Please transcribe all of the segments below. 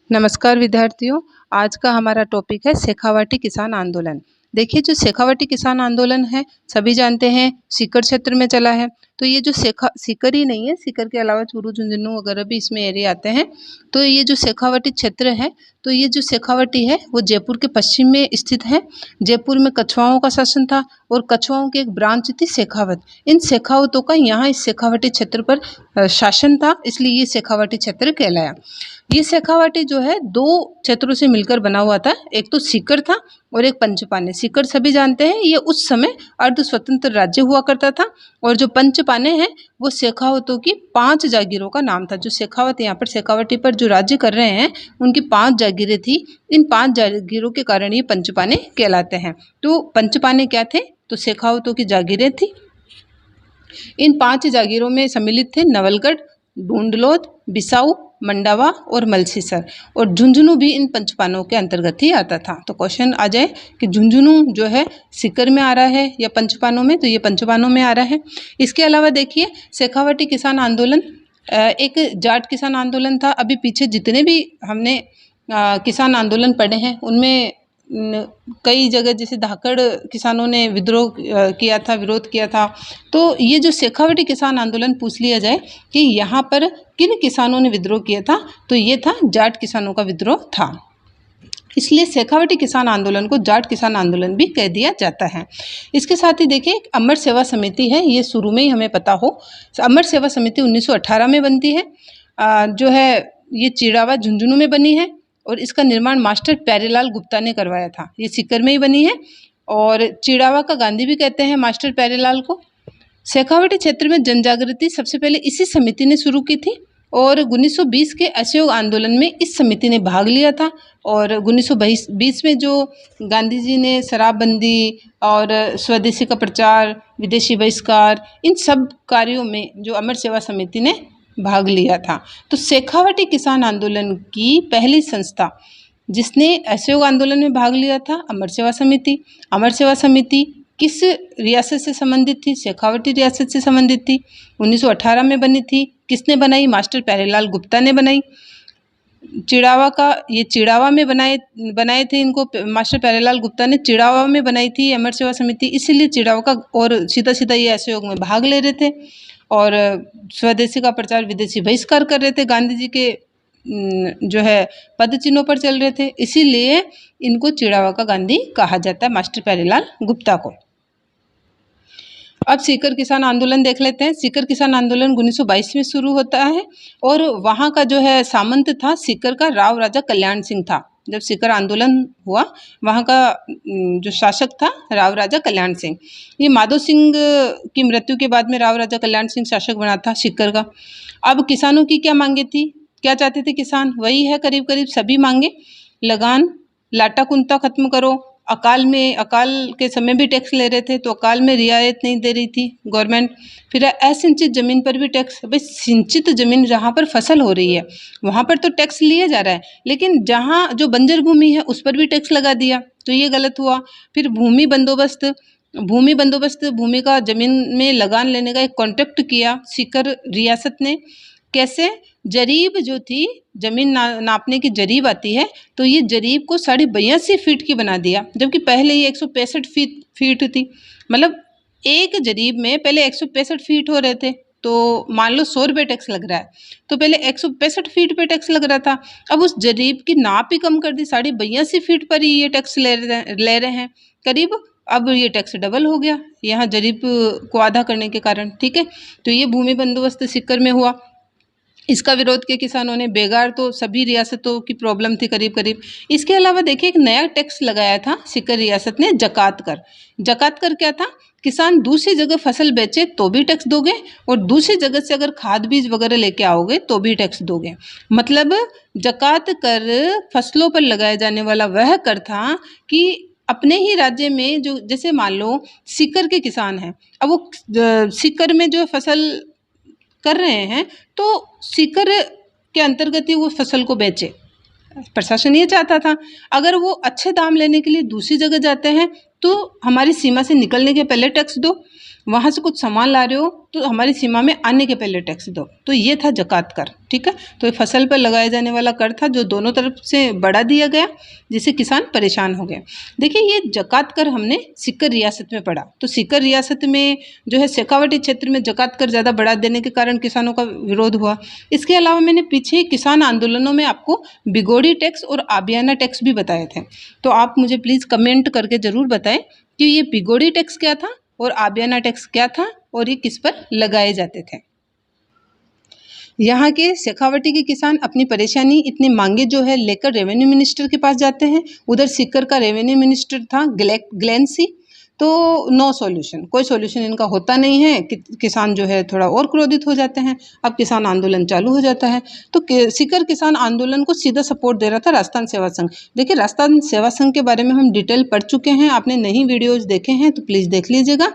नमस्कार विद्यार्थियों। आज का हमारा टॉपिक है शेखावाटी किसान आंदोलन। देखिए, जो शेखावाटी किसान आंदोलन है सभी जानते हैं सीकर क्षेत्र में चला है। तो ये जो सीकर ही नहीं है, सीकर के अलावा चूरू, झुंझुनू वगैरह भी इसमें एरिया आते हैं। तो ये जो शेखावाटी क्षेत्र है, तो ये जो शेखावाटी है वो जयपुर के पश्चिम में स्थित है। जयपुर में कछवाओं का शासन था और कछवाओं की एक ब्रांच थी शेखावत। इन शेखावतों का यहाँ इस शेखावाटी क्षेत्र पर शासन था, इसलिए ये शेखावाटी क्षेत्र कहलाया। ये शेखावाटी जो है दो क्षेत्रों से मिलकर बना हुआ था, एक तो सीकर था और एक पंचपाने। सीकर सभी जानते हैं, ये उस समय अर्ध स्वतंत्र राज्य हुआ करता था और जो पंचपाने हैं वो शेखावतों की 5 जागीरों का नाम था। जो शेखावत यहाँ पर शेखावाटी पर जो राज्य कर रहे हैं उनकी 5 जागीरें थी। इन 5 जागीरों के कारण ये पंचपाने कहलाते हैं। तो पंचपाने क्या थे? तो शेखावतों की जागीरें थी। इन 5 जागीरों में सम्मिलित थे नवलगढ़, ढूंढलोद, बिसाऊ, मंडावा और मलसीसर, और झुंझुनू भी इन पंचपानों के अंतर्गत ही आता था। तो क्वेश्चन आ जाए कि झुंझुनू जो है सीकर में आ रहा है या पंचपानों में, तो ये पंचपानों में आ रहा है। इसके अलावा देखिए, शेखावाटी किसान आंदोलन एक जाट किसान आंदोलन था। अभी पीछे जितने भी हमने किसान आंदोलन पढ़े हैं उनमें कई जगह जैसे धाकड़ किसानों ने विद्रोह किया था, विरोध किया था। तो ये जो शेखावाटी किसान आंदोलन पूछ लिया जाए कि यहाँ पर किन किसानों ने विद्रोह किया था, तो ये था जाट किसानों का विद्रोह था। इसलिए शेखावाटी किसान आंदोलन को जाट किसान आंदोलन भी कह दिया जाता है। इसके साथ ही देखिए, एक अमर सेवा समिति है, ये शुरू में ही हमें पता हो। अमर सेवा समिति 1918 में बनती है। जो है ये चिड़ावा झुंझुनू में बनी है और इसका निर्माण मास्टर प्यारेलाल गुप्ता ने करवाया था। ये सीकर में ही बनी है और चिड़ावा का गांधी भी कहते हैं मास्टर प्यारेलाल को। शेखावाटी क्षेत्र में जनजागृति सबसे पहले इसी समिति ने शुरू की थी और 1920 के असहयोग आंदोलन में इस समिति ने भाग लिया था। और 1920 में जो गांधी जी ने शराबबंदी और स्वदेशी का प्रचार, विदेशी बहिष्कार, इन सब कार्यों में जो अमर सेवा समिति ने भाग लिया था। तो शेखावाटी किसान आंदोलन की पहली संस्था जिसने असहयोग आंदोलन में भाग लिया था, अमर सेवा समिति। अमर सेवा समिति किस रियासत से संबंधित थी? शेखावाटी रियासत से संबंधित थी। 1918 में बनी थी। किसने बनाई? मास्टर प्यारेलाल गुप्ता ने बनाई। चिड़ावा का ये चिड़ावा में बनाए थे इनको मास्टर प्यारेलाल गुप्ता ने चिड़ावा में बनाई थी अमर सेवा समिति, इसीलिए चिड़ावा का और सीधा सीधा ये असहयोग में भाग ले रहे थे और स्वदेशी का प्रचार, विदेशी बहिष्कार कर रहे थे, गांधी जी के जो है पद चिन्हों पर चल रहे थे, इसीलिए इनको चिड़ावा का गांधी कहा जाता है, मास्टर प्यारेलाल गुप्ता को। अब सीकर किसान आंदोलन देख लेते हैं। सीकर किसान आंदोलन 1922 में शुरू होता है और वहाँ का जो है सामंत था सीकर का राव राजा कल्याण सिंह था। जब सीकर आंदोलन हुआ वहाँ का जो शासक था राव राजा कल्याण सिंह। ये माधो सिंह की मृत्यु के बाद में राव राजा कल्याण सिंह शासक बना था सीकर का। अब किसानों की क्या मांगे थी, क्या चाहते थे किसान? वही है करीब करीब सभी मांगे। लगान, लाटा कुंता खत्म करो। अकाल के समय भी टैक्स ले रहे थे तो अकाल में रियायत नहीं दे रही थी गवर्नमेंट। फिर असिंचित जमीन पर भी टैक्स। भाई सिंचित जमीन जहाँ पर फसल हो रही है वहाँ पर तो टैक्स लिया जा रहा है, लेकिन जहाँ जो बंजर भूमि है उस पर भी टैक्स लगा दिया, तो ये गलत हुआ। फिर भूमि बंदोबस्त, भूमि का जमीन में लगान लेने का एक कॉन्ट्रैक्ट किया सीकर रियासत ने। कैसे? जरीब जो थी, जमीन नापने की जरीब आती है, तो ये जरीब को 82.5 फीट की बना दिया, जबकि पहले ये 165 फीट थी। मतलब एक जरीब में पहले 165 फीट हो रहे थे, तो मान लो 100 रुपये टैक्स लग रहा है, तो पहले 165 फीट पे टैक्स लग रहा था। अब उस जरीब की नाप ही कम कर दी, 82.5 फीट पर ही ये टैक्स ले रहे हैं करीब। अब ये टैक्स डबल हो गया यहाँ जरीब को आधा करने के कारण। ठीक है, तो ये भूमि बंदोबस्त सीकर में हुआ। इसका विरोध किया किसानों ने। बेगार तो सभी रियासतों की प्रॉब्लम थी करीब करीब। इसके अलावा देखिए, एक नया टैक्स लगाया था सीकर रियासत ने, जकात कर। जकात कर क्या था? किसान दूसरी जगह फसल बेचे तो भी टैक्स दोगे और दूसरी जगह से अगर खाद बीज वगैरह लेके आओगे तो भी टैक्स दोगे। मतलब जकात कर फसलों पर लगाया जाने वाला वह कर था कि अपने ही राज्य में जो, जैसे मान लो सीकर के किसान हैं, अब वो सीकर में जो फसल कर रहे हैं तो सीकर के अंतर्गत ही वो फसल को बेचे। प्रशासन ये चाहता था अगर वो अच्छे दाम लेने के लिए दूसरी जगह जाते हैं तो हमारी सीमा से निकलने के पहले टैक्स दो, वहाँ से कुछ सामान ला रहे हो तो हमारी सीमा में आने के पहले टैक्स दो। तो ये था ज़कात कर, ठीक है। तो ये फसल पर लगाया जाने वाला कर था जो दोनों तरफ से बढ़ा दिया गया, जिससे किसान परेशान हो गए। देखिए ये ज़कात कर हमने सीकर रियासत में पढ़ा। तो सीकर रियासत में जो है शेखावाटी क्षेत्र में ज़कात कर ज़्यादा बढ़ा देने के कारण किसानों का विरोध हुआ। इसके अलावा मैंने पीछे किसान आंदोलनों में आपको बिगोड़ी टैक्स और आबियाना टैक्स भी बताए थे। तो आप मुझे प्लीज़ कमेंट करके ज़रूर बताएं कि ये बिगोड़ी टैक्स क्या था और आबियाना टैक्स क्या था और ये किस पर लगाए जाते थे। यहाँ के शेखावाटी के किसान अपनी परेशानी, इतनी मांगे जो है लेकर रेवेन्यू मिनिस्टर के पास जाते हैं। उधर सीकर का रेवेन्यू मिनिस्टर था ग्लेनसी। तो नो सॉल्यूशन, कोई सॉल्यूशन इनका होता नहीं है। किसान जो है थोड़ा और क्रोधित हो जाते हैं। अब किसान आंदोलन चालू हो जाता है। तो सीकर किसान आंदोलन को सीधा सपोर्ट दे रहा था राजस्थान सेवा संघ। देखिए राजस्थान सेवा संघ के बारे में हम डिटेल पढ़ चुके हैं, आपने नई वीडियोज देखे हैं तो प्लीज़ देख लीजिएगा।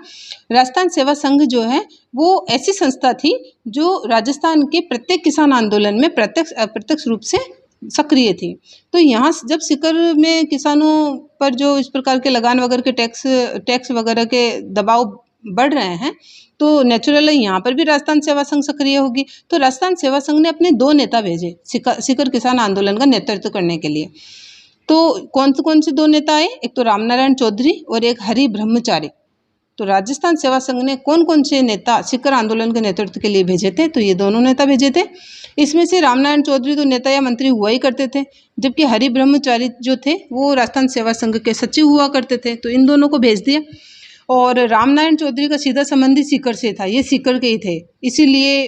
राजस्थान सेवा संघ जो है वो ऐसी संस्था थी जो राजस्थान के प्रत्येक किसान आंदोलन में प्रत्यक्ष अप्रत्यक्ष रूप से सक्रिय थी। तो यहाँ जब सीकर में किसानों पर जो इस प्रकार के लगान वगैरह के टैक्स वगैरह के दबाव बढ़ रहे हैं, तो नेचुरली यहाँ पर भी राजस्थान सेवा संघ सक्रिय होगी। तो राजस्थान सेवा संघ ने अपने 2 नेता भेजे सीकर किसान आंदोलन का नेतृत्व करने के लिए। तो कौन से 2 नेता आए, एक तो रामनारायण चौधरी और एक हरि ब्रह्मचारी। तो राजस्थान सेवा संघ ने कौन से नेता सीकर आंदोलन के नेतृत्व के लिए भेजे थे, तो ये दोनों नेता भेजे थे। इसमें से रामनारायण चौधरी तो नेता या मंत्री हुआ ही करते थे, जबकि हरि ब्रह्मचारी जो थे वो राजस्थान सेवा संघ के सचिव हुआ करते थे। तो इन दोनों को भेज दिया। और रामनारायण चौधरी का सीधा संबंधी सीकर से था, ये सीकर के ही थे, इसीलिए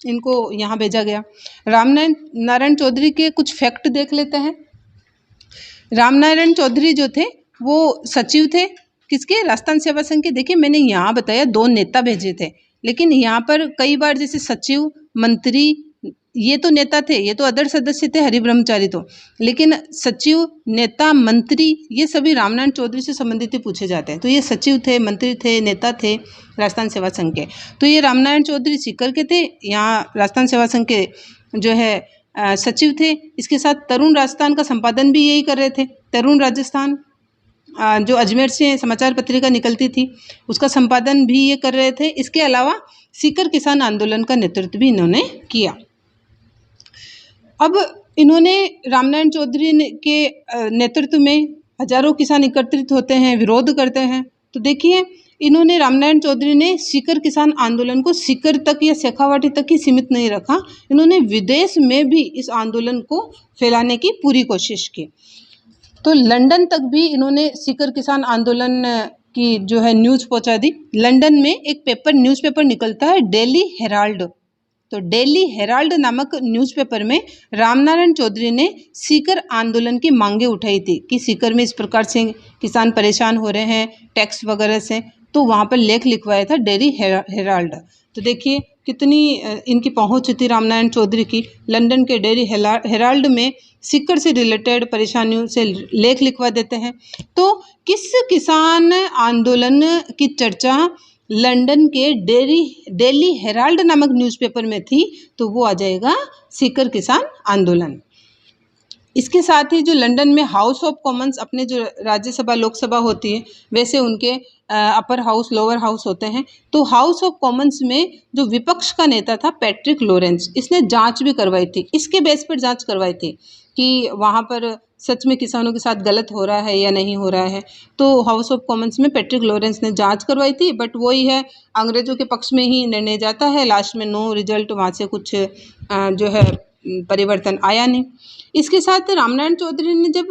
इनको यहाँ भेजा गया। रामनारायण चौधरी के कुछ फैक्ट देख लेते हैं। रामनारायण चौधरी जो थे वो सचिव थे किसके, राजस्थान सेवा संघ के। देखिए मैंने यहाँ बताया 2 नेता भेजे थे, लेकिन यहाँ पर कई बार जैसे सचिव, मंत्री, ये तो नेता थे, ये तो अदर सदस्य थे हरि ब्रह्मचारी तो, लेकिन सचिव, नेता, मंत्री ये सभी रामनारायण चौधरी से संबंधित ही पूछे जाते हैं। तो ये सचिव थे, मंत्री थे, नेता थे राजस्थान सेवा संघ के। तो ये रामनारायण चौधरी सीकर के थे, यहाँ राजस्थान सेवा संघ के जो है सचिव थे। इसके साथ तरुण राजस्थान का संपादन भी यही कर रहे थे। तरुण राजस्थान जो अजमेर से समाचार पत्रिका निकलती थी उसका संपादन भी ये कर रहे थे। इसके अलावा सीकर किसान आंदोलन का नेतृत्व भी इन्होंने किया। अब इन्होंने रामनारायण चौधरी के नेतृत्व में हजारों किसान एकत्रित होते हैं, विरोध करते हैं। तो देखिए इन्होंने रामनारायण चौधरी ने सीकर किसान आंदोलन को सीकर तक या शेखावाटी तक ही सीमित नहीं रखा, इन्होंने विदेश में भी इस आंदोलन को फैलाने की पूरी कोशिश की। तो लंदन तक भी इन्होंने सीकर किसान आंदोलन की जो है न्यूज़ पहुंचा दी। लंदन में एक न्यूज़पेपर निकलता है डेली हेराल्ड। तो डेली हेराल्ड नामक न्यूज़पेपर में रामनारायण चौधरी ने सीकर आंदोलन की मांगे उठाई थी कि सीकर में इस प्रकार से किसान परेशान हो रहे हैं टैक्स वगैरह से, तो वहाँ पर लेख लिखवाया था डेली हेराल्ड। तो देखिए कितनी इनकी पहुंच थी रामनारायण चौधरी की। लंदन के डेली हेराल्ड में सीकर से रिलेटेड परेशानियों से लेख लिखवा देते हैं। तो किस किसान आंदोलन की चर्चा लंदन के डेली हेराल्ड नामक न्यूज़पेपर में थी, तो वो आ जाएगा सीकर किसान आंदोलन। इसके साथ ही जो लंदन में हाउस ऑफ कॉमन्स, अपने जो राज्यसभा लोकसभा होती है वैसे उनके अपर हाउस लोअर हाउस होते हैं। तो हाउस ऑफ कॉमन्स में जो विपक्ष का नेता था पैट्रिक लॉरेंस, इसने जांच भी करवाई थी, इसके बेस पर जांच करवाई थी कि वहाँ पर सच में किसानों के साथ गलत हो रहा है या नहीं हो रहा है। तो हाउस ऑफ कॉमन्स में पैट्रिक लॉरेंस ने जांच करवाई थी, बट वही है अंग्रेजों के पक्ष में ही निर्णय जाता है, लास्ट में नो रिजल्ट, वहाँ से कुछ जो है परिवर्तन आया नहीं। इसके साथ रामनारायण चौधरी ने जब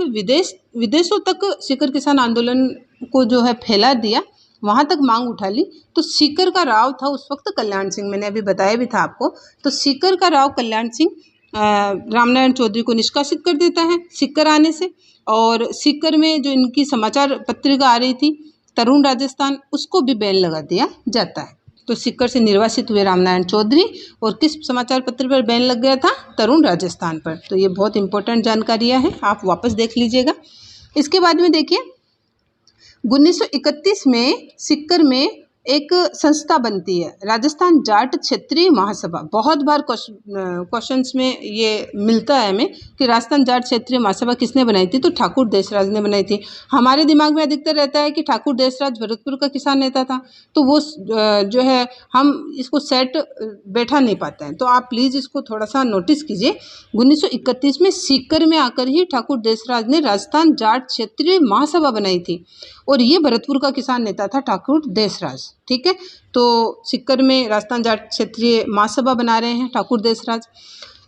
विदेशों तक सीकर किसान आंदोलन को जो है फैला दिया, वहाँ तक मांग उठा ली, तो सीकर का राव था उस वक्त कल्याण सिंह, मैंने अभी बताया भी था आपको। तो सीकर का राव कल्याण सिंह रामनारायण चौधरी को निष्कासित कर देता है सीकर आने से, और सीकर में जो इनकी समाचार पत्रिका आ रही थी तरुण राजस्थान, उसको भी बैन लगा दिया जाता है। तो सीकर से निर्वासित हुए रामनारायण चौधरी, और किस समाचार पत्र पर बैन लग गया था, तरुण राजस्थान पर। तो ये बहुत इंपॉर्टेंट जानकारियां हैं, आप वापस देख लीजिएगा। इसके बाद में देखिए 1931 में सीकर में एक संस्था बनती है, राजस्थान जाट क्षेत्रीय महासभा। बहुत बार क्वेश्चंस में ये मिलता है हमें कि राजस्थान जाट क्षेत्रीय महासभा किसने बनाई थी, तो ठाकुर देसराज ने बनाई थी। हमारे दिमाग में अधिकतर रहता है कि ठाकुर देसराज भरतपुर का किसान नेता था, तो वो जो है हम इसको सेट बैठा नहीं पाते हैं, तो आप प्लीज़ इसको थोड़ा सा नोटिस कीजिए। 1931 में सीकर में आकर ही ठाकुर देसराज ने राजस्थान जाट क्षेत्रीय महासभा बनाई थी, और ये भरतपुर का किसान नेता था ठाकुर देसराज। ठीक है, तो सीकर में राजस्थान जाट क्षेत्रीय महासभा बना रहे हैं ठाकुर देसराज।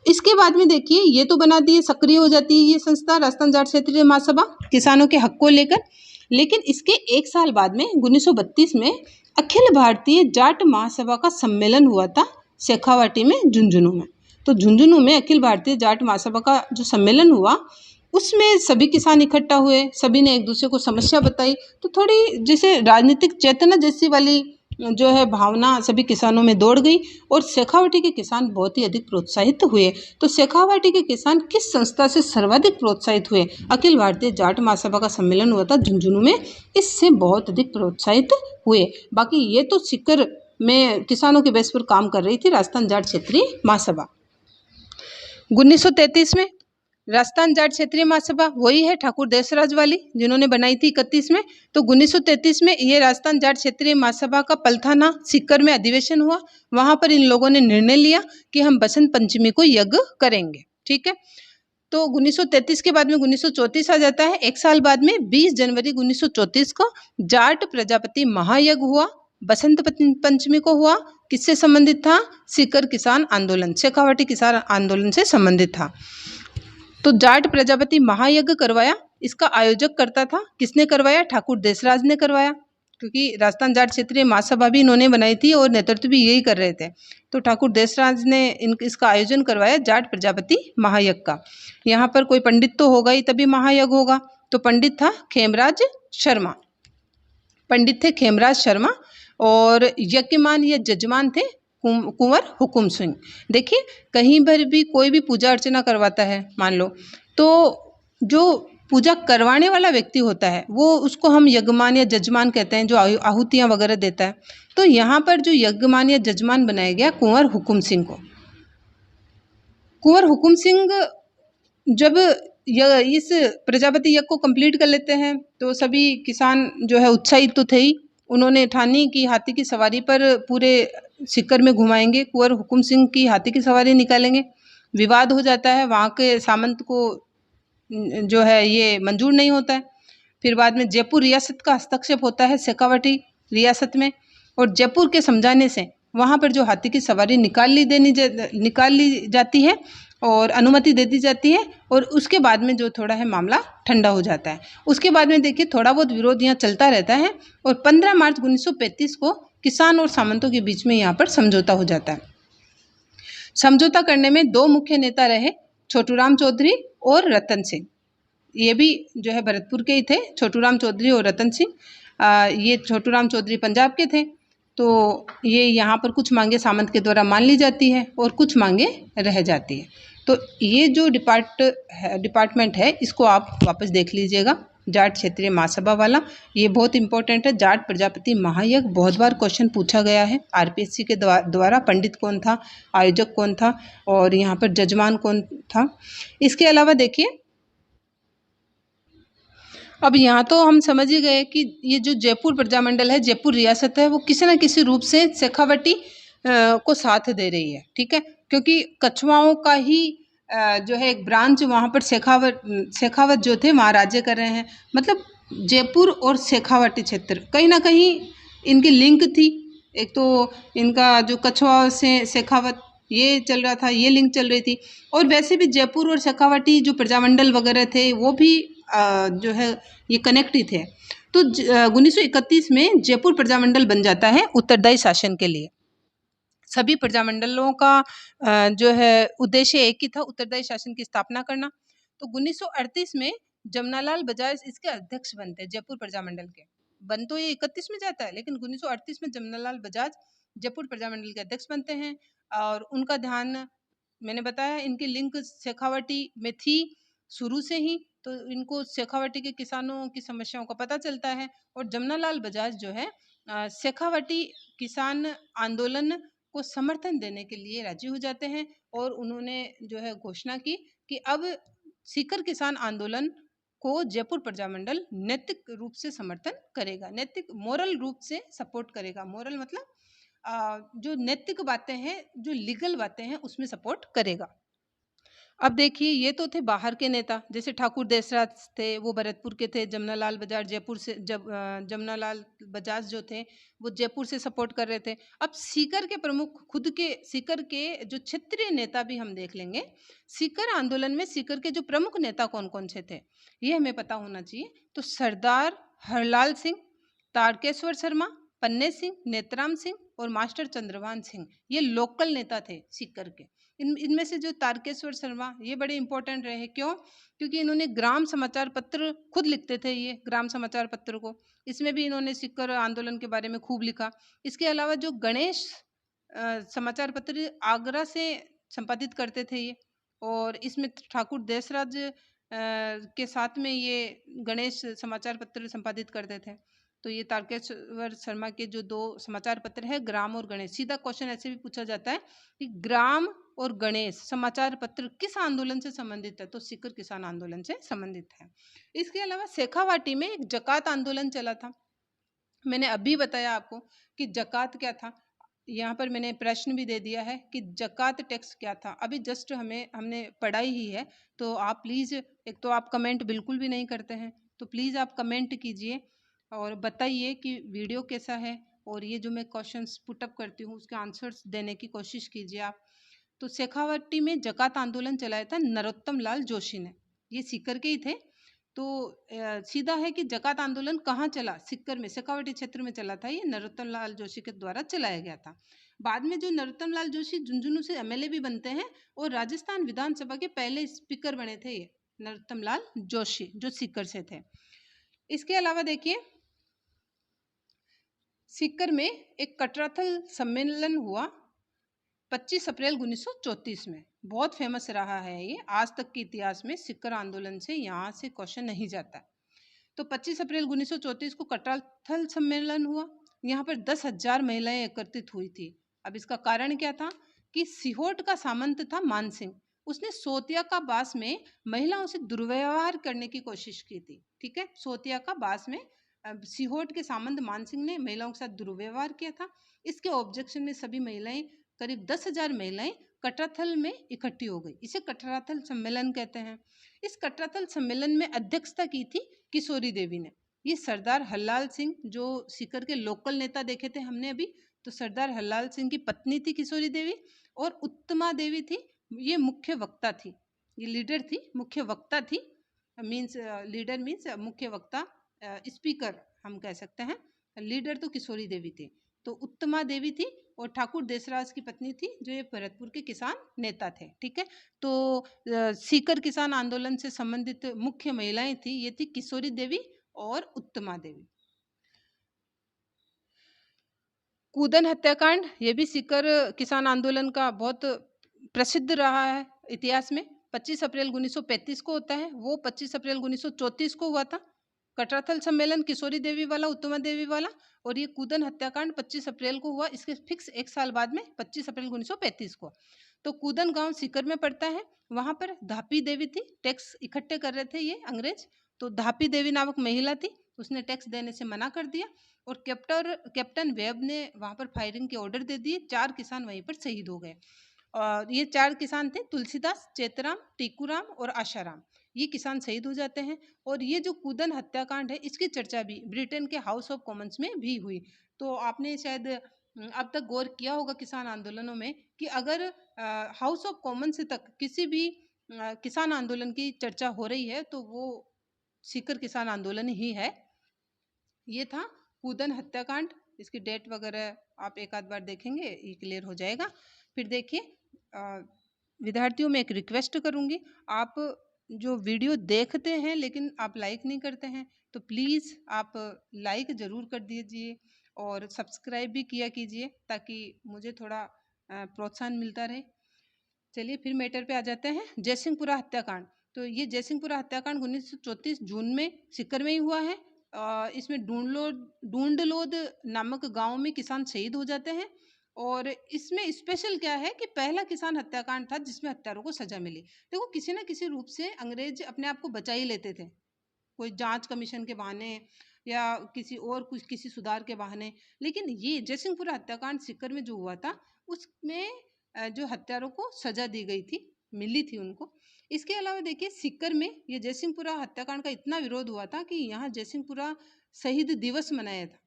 इसके बाद में देखिए, ये तो बना दिए, सक्रिय हो जाती है ये संस्था राजस्थान जाट क्षेत्रीय महासभा किसानों के हक को लेकर। लेकिन इसके एक साल बाद में 1932 में अखिल भारतीय जाट महासभा का सम्मेलन हुआ था शेखावाटी में, झुंझुनू में। तो झुंझुनू में अखिल भारतीय जाट महासभा का जो सम्मेलन हुआ, उसमें सभी किसान इकट्ठा हुए, सभी ने एक दूसरे को समस्या बताई, तो थोड़ी जैसे राजनीतिक चेतना जैसी वाली जो है भावना सभी किसानों में दौड़ गई, और शेखावाटी के किसान बहुत ही अधिक प्रोत्साहित हुए। तो शेखावाटी के किसान किस संस्था से सर्वाधिक प्रोत्साहित हुए? अखिल भारतीय जाट महासभा का सम्मेलन हुआ था झुंझुनू में, इससे बहुत अधिक प्रोत्साहित हुए। बाकी ये तो सीकर में किसानों के बेस पर काम कर रही थी राजस्थान जाट क्षेत्रीय महासभा। 1933 में राजस्थान जाट क्षेत्रीय महासभा वही है ठाकुर देसराज वाली, जिन्होंने बनाई थी 31 में। तो 1933 में ये राजस्थान जाट क्षेत्रीय महासभा का पलथाना सीकर में अधिवेशन हुआ। वहां पर इन लोगों ने निर्णय लिया कि हम बसंत पंचमी को यज्ञ करेंगे। ठीक है, तो 1933 के बाद में 1934 आ जाता है। एक साल बाद में 20 जनवरी 1934 को जाट प्रजापति महायज्ञ हुआ, बसंत पंचमी को हुआ। किससे संबंधित था? सीकर किसान आंदोलन, शेखावाटी किसान आंदोलन से संबंधित था। तो जाट प्रजापति महायज्ञ करवाया, इसका आयोजक करता था, किसने करवाया? ठाकुर देसराज ने करवाया, क्योंकि राजस्थान जाट क्षेत्रीय महासभा भी इन्होंने बनाई थी और नेतृत्व भी यही कर रहे थे। तो ठाकुर देसराज ने इसका आयोजन करवाया जाट प्रजापति महायज्ञ का। यहाँ पर कोई पंडित तो होगा ही तभी महायज्ञ होगा, तो पंडित था खेमराज शर्मा, पंडित थे खेमराज शर्मा, और यज्ञमान या जजमान थे कुंवर हुकुम सिंह। देखिए, कहीं पर भी कोई भी पूजा अर्चना करवाता है मान लो, तो जो पूजा करवाने वाला व्यक्ति होता है वो, उसको हम यजमान या जजमान कहते हैं, जो आहुतियाँ वगैरह देता है। तो यहाँ पर जो यजमान या जजमान बनाया गया कुंवर हुकुम सिंह को। कुंवर हुकुम सिंह जब इस प्रजापति यज्ञ को कंप्लीट कर लेते हैं, तो सभी किसान जो है उत्साहित तो थे ही। उन्होंने ठानी कि हाथी की सवारी पर पूरे सीकर में घुमाएंगे, कुंवर हुकुम सिंह की हाथी की सवारी निकालेंगे। विवाद हो जाता है, वहाँ के सामंत को जो है ये मंजूर नहीं होता है। फिर बाद में जयपुर रियासत का हस्तक्षेप होता है शेखावाटी रियासत में, और जयपुर के समझाने से वहाँ पर जो हाथी की सवारी निकाल ली जाती है और अनुमति दे दी जाती है, और उसके बाद में जो थोड़ा है मामला ठंडा हो जाता है। उसके बाद में देखिए थोड़ा बहुत विरोध यहाँ चलता रहता है, और 15 मार्च 1935 को किसान और सामंतों के बीच में यहाँ पर समझौता हो जाता है। समझौता करने में दो मुख्य नेता रहे, छोटूराम चौधरी और रतन सिंह। ये भी जो है भरतपुर के ही थे, छोटूराम चौधरी और रतन सिंह। ये छोटूराम चौधरी पंजाब के थे। तो ये यहाँ पर कुछ मांगे सामंत के द्वारा मान ली जाती है और कुछ मांगे रह जाती है। तो ये जो डिपार्टमेंट है इसको आप वापस देख लीजिएगा, जाट क्षेत्रीय महासभा वाला, ये बहुत इंपॉर्टेंट है। जाट प्रजापति महायज्ञ बहुत बार क्वेश्चन पूछा गया है आरपीएससी के द्वारा। पंडित कौन था, आयोजक कौन था, और यहाँ पर जजमान कौन था। इसके अलावा देखिए, अब यहाँ तो हम समझ ही गए कि ये जो जयपुर प्रजामंडल है, जयपुर रियासत है, वो किसी न किसी रूप से शेखावटी को साथ दे रही है। ठीक है, क्योंकि कछुआओं का ही जो है एक ब्रांच वहाँ पर शेखावत जो थे वहाँ राज्य कर रहे हैं। मतलब जयपुर और शेखावाटी क्षेत्र कहीं ना कहीं इनकी लिंक थी। एक तो इनका जो कछुआ से शेखावत ये चल रहा था, ये लिंक चल रही थी, और वैसे भी जयपुर और शेखावाटी जो प्रजामंडल वगैरह थे वो भी जो है ये कनेक्ट ही थे। तो 1931 में जयपुर प्रजामंडल बन जाता है उत्तरदायी शासन के लिए। सभी प्रजामंडलों का जो है उद्देश्य एक ही था, उत्तरदायी शासन की स्थापना करना। तो 1938 में जमनालाल बजाज इसके अध्यक्ष बनते हैं जयपुर प्रजामंडल के। बन तो ये 31 में जाता है, लेकिन 1938 में जमनालाल बजाज जयपुर प्रजामंडल के अध्यक्ष बनते हैं। और उनका ध्यान, मैंने बताया इनकी लिंक शेखावाटी में थी शुरू से ही, तो इनको शेखावाटी के किसानों की समस्याओं का पता चलता है। और जमनालाल बजाज जो है शेखावाटी किसान आंदोलन को समर्थन देने के लिए राजी हो जाते हैं और उन्होंने जो है घोषणा की कि अब सीकर किसान आंदोलन को जयपुर प्रजामंडल नैतिक रूप से समर्थन करेगा, नैतिक मोरल रूप से सपोर्ट करेगा। मोरल मतलब जो नैतिक बातें हैं, जो लीगल बातें हैं, उसमें सपोर्ट करेगा। अब देखिए ये तो थे बाहर के नेता, जैसे ठाकुर देसराज थे, वो भरतपुर के थे। जमनालाल बजाज जयपुर से, जमनालाल बजाज जो थे वो जयपुर से सपोर्ट कर रहे थे। अब सीकर के प्रमुख, खुद के सीकर के जो क्षेत्रीय नेता भी हम देख लेंगे। सीकर आंदोलन में सीकर के जो प्रमुख नेता कौन कौन से थे ये हमें पता होना चाहिए। तो सरदार हरलाल सिंह, तारकेश्वर शर्मा, पन्ने सिंह, नेतराम सिंह और मास्टर चंद्रभान सिंह, ये लोकल नेता थे सीकर के। इनमें से जो तारकेश्वर शर्मा, ये बड़े इंपॉर्टेंट रहे। क्यों? क्योंकि इन्होंने ग्राम समाचार पत्र खुद लिखते थे, ये ग्राम समाचार पत्र को, इसमें भी इन्होंने सीकर आंदोलन के बारे में खूब लिखा। इसके अलावा जो गणेश समाचार पत्र आगरा से संपादित करते थे ये, और इसमें ठाकुर देसराज के साथ में ये गणेश समाचार पत्र संपादित करते थे। तो ये तारकेश्वर शर्मा के जो 2 समाचार पत्र है, ग्राम और गणेश। सीधा क्वेश्चन ऐसे भी पूछा जाता है कि ग्राम और गणेश समाचार पत्र किस आंदोलन से संबंधित है? तो सीकर किसान आंदोलन से संबंधित है। इसके अलावा शेखावाटी में एक जकात आंदोलन चला था। मैंने अभी बताया आपको कि जकात क्या था। यहाँ पर मैंने प्रश्न भी दे दिया है कि जकात टैक्स क्या था। अभी जस्ट हमने पढ़ाई ही है। तो आप प्लीज़, एक तो आप कमेंट बिल्कुल भी नहीं करते हैं, तो प्लीज़ आप कमेंट कीजिए और बताइए कि वीडियो कैसा है, और ये जो मैं क्वेश्चंस पुट अप करती हूँ उसके आंसर्स देने की कोशिश कीजिए आप। तो शेखावाटी में जकात आंदोलन चलाया था नरोत्तम लाल जोशी ने, ये सीकर के ही थे। तो सीधा है कि जकात आंदोलन कहाँ चला? सीकर में, शेखावाटी क्षेत्र में चला था। ये नरोत्तम लाल जोशी के द्वारा चलाया गया था। बाद में जो नरोत्तम लाल जोशी झुंझुनू से एमएलए भी बनते हैं और राजस्थान विधानसभा के पहले स्पीकर बने थे ये नरोत्तम लाल जोशी, जो सीकर से थे। इसके अलावा देखिए सीकर में एक कटराथल सम्मेलन हुआ 25 अप्रैल 1934 में। बहुत फेमस रहा है ये, आज तक के इतिहास में सीकर आंदोलन से यहाँ से क्वेश्चन नहीं जाता। तो 25 अप्रैल 1934 को कटराथल सम्मेलन हुआ। यहाँ पर 10,000 महिलाएं एकत्रित हुई थी। अब इसका कारण क्या था कि सिहोट का सामंत था मानसिंह, उसने सोतिया का बास में महिलाओं से दुर्व्यवहार करने की कोशिश की थी। ठीक है, सोतिया का बास में सिहोट के सामंत मानसिंह ने महिलाओं के साथ दुर्व्यवहार किया था। इसके ऑब्जेक्शन में सभी महिलाएं, करीब 10,000 महिलाएं कटराथल में इकट्ठी हो गई। इसे कटराथल सम्मेलन कहते हैं। इस कटराथल सम्मेलन में अध्यक्षता की थी किशोरी देवी ने। ये सरदार हरलाल सिंह, जो सीकर के लोकल नेता देखे थे हमने अभी, तो सरदार हरलाल सिंह की पत्नी थी किशोरी देवी, और उत्तमा देवी थी, ये मुख्य वक्ता थी, ये लीडर थी, मुख्य वक्ता थी। मीन्स लीडर मीन्स मुख्य वक्ता, स्पीकर हम कह सकते हैं। लीडर तो किशोरी देवी थी, तो उत्तमा देवी थी, और ठाकुर देसराज की पत्नी थी, जो ये भरतपुर के किसान नेता थे। ठीक है, तो सीकर किसान आंदोलन से संबंधित मुख्य महिलाएं थी, ये थी किशोरी देवी और उत्तमा देवी। कूदन हत्याकांड, ये भी सीकर किसान आंदोलन का बहुत प्रसिद्ध रहा है इतिहास में। 25 अप्रैल 1935 को होता है, वो 25 अप्रैल 1934 को हुआ था। कटराथल सम्मेलन किशोरी देवी वाला, उत्तमा देवी वाला, और ये कूदन हत्याकांड 25 अप्रैल को हुआ। इसके फिक्स एक साल बाद में 25 अप्रैल 1935 को। तो कूदन गांव सीकर में पड़ता है। वहां पर धापी देवी थी, टैक्स इकट्ठे कर रहे थे ये अंग्रेज। तो धापी देवी नामक महिला थी, उसने टैक्स देने से मना कर दिया, और कैप्टन वेब ने वहां पर फायरिंग के ऑर्डर दे दिए। 4 किसान वहीं पर शहीद हो गए। और ये 4 किसान थे, तुलसीदास, चेतराम, टीकूराम और आशाराम। ये किसान शहीद हो जाते हैं। और ये जो कूदन हत्याकांड है, इसकी चर्चा भी ब्रिटेन के हाउस ऑफ कॉमन्स में भी हुई। तो आपने शायद अब तक गौर किया होगा किसान आंदोलनों में कि अगर हाउस ऑफ कॉमन्स तक किसी भी किसान आंदोलन की चर्चा हो रही है तो वो सीकर किसान आंदोलन ही है। ये था कूदन हत्याकांड। इसकी डेट वगैरह आप एक आध बार देखेंगे, ये क्लियर हो जाएगा। फिर देखिए, विद्यार्थियों में एक रिक्वेस्ट करूंगी, आप जो वीडियो देखते हैं लेकिन आप लाइक नहीं करते हैं, तो प्लीज़ आप लाइक ज़रूर कर दीजिए और सब्सक्राइब भी किया कीजिए, ताकि मुझे थोड़ा प्रोत्साहन मिलता रहे। चलिए फिर मैटर पे आ जाते हैं। जयसिंहपुरा हत्याकांड। तो ये जयसिंहपुरा हत्याकांड 1934 जून में सीकर में ही हुआ है। इसमें ढूंढलोद नामक गांव में किसान शहीद हो जाते हैं। और इसमें स्पेशल क्या है कि पहला किसान हत्याकांड था जिसमें हत्यारों को सजा मिली। देखो किसी ना किसी रूप से अंग्रेज अपने आप को बचा ही लेते थे, कोई जांच कमीशन के बहाने या किसी और कुछ किसी सुधार के बहाने। लेकिन ये जयसिंहपुरा हत्याकांड सीकर में जो हुआ था उसमें जो हत्यारों को सजा दी गई थी, मिली थी उनको। इसके अलावा देखिए सीकर में ये जयसिंहपुरा हत्याकांड का इतना विरोध हुआ था कि यहाँ जयसिंहपुरा शहीद दिवस मनाया था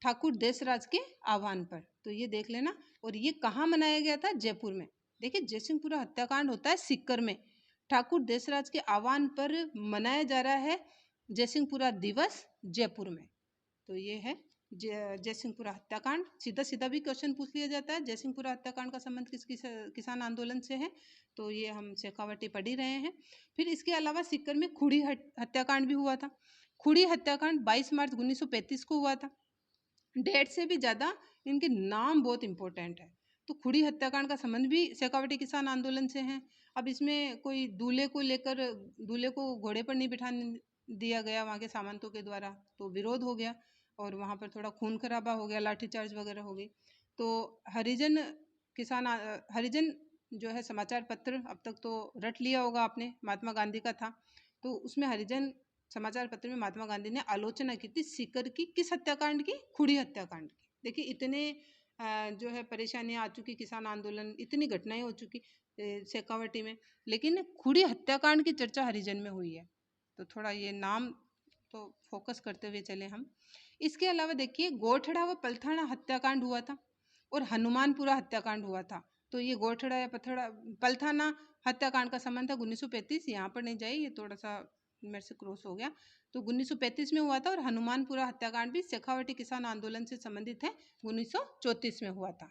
ठाकुर देसराज के आह्वान पर। तो ये देख लेना। और ये कहाँ मनाया गया था? जयपुर में। देखिए जयसिंहपुरा हत्याकांड होता है सीकर में, ठाकुर देसराज के आह्वान पर मनाया जा रहा है जयसिंहपुरा दिवस जयपुर में। तो ये है जयसिंहपुरा हत्याकांड। सीधा सीधा भी क्वेश्चन पूछ लिया जाता है जयसिंहपुरा हत्याकांड का संबंध किस किसान आंदोलन से है, तो ये हम शेखावटी पढ़ ही रहे हैं। फिर इसके अलावा सीकर में खुड़ी हत्याकांड भी हुआ था। खुड़ी हत्याकांड 22 मार्च 1935 को हुआ था। डेट से भी ज़्यादा इनके नाम बहुत इंपॉर्टेंट है। तो खुड़ी हत्याकांड का संबंध भी शेखावटी किसान आंदोलन से है। अब इसमें कोई दूल्हे को लेकर दूल्हे को घोड़े पर नहीं बिठाने दिया गया वहाँ के सामंतों के द्वारा, तो विरोध हो गया और वहाँ पर थोड़ा खून खराबा हो गया, लाठीचार्ज वगैरह हो गई। तो हरिजन हरिजन जो है समाचार पत्र, अब तक तो रट लिया होगा आपने, महात्मा गांधी का था। तो उसमें हरिजन समाचार पत्र में महात्मा गांधी ने आलोचना की थी सीकर की, किस हत्याकांड की? खुड़ी हत्याकांड की। देखिए इतने जो है परेशानियां आ चुकी, किसान आंदोलन, इतनी घटनाएं हो चुकी शेखावटी में, लेकिन खुड़ी हत्याकांड की चर्चा हरिजन में हुई है। तो थोड़ा ये नाम तो फोकस करते हुए चले हम। इसके अलावा देखिए गोठड़ा व पलथाना हत्याकांड हुआ था और हनुमानपुरा हत्याकांड हुआ था। तो ये गोठड़ा या पलथाना हत्याकांड का संबंध था 1935। यहाँ पर नहीं जाइए, ये थोड़ा सा मेरे से क्रॉस हो गया। तो 1935 में हुआ था। और हनुमानपुरा हत्याकांड भी शेखावटी किसान आंदोलन से संबंधित है, 1934 में हुआ था।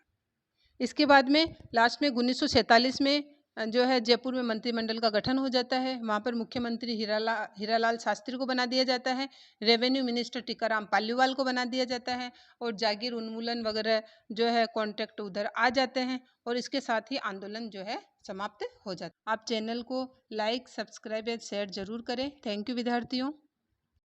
इसके बाद में लास्ट में 1947 में जो है जयपुर में मंत्रिमंडल का गठन हो जाता है। वहाँ पर मुख्यमंत्री हीरालाल शास्त्री को बना दिया जाता है, रेवेन्यू मिनिस्टर टीकाराम पालीवाल को बना दिया जाता है और जागीर उन्मूलन वगैरह जो है कॉन्ट्रैक्ट उधर आ जाते हैं और इसके साथ ही आंदोलन जो है समाप्त हो जाता है। आप चैनल को लाइक, सब्सक्राइब या शेयर जरूर करें। थैंक यू विद्यार्थियों।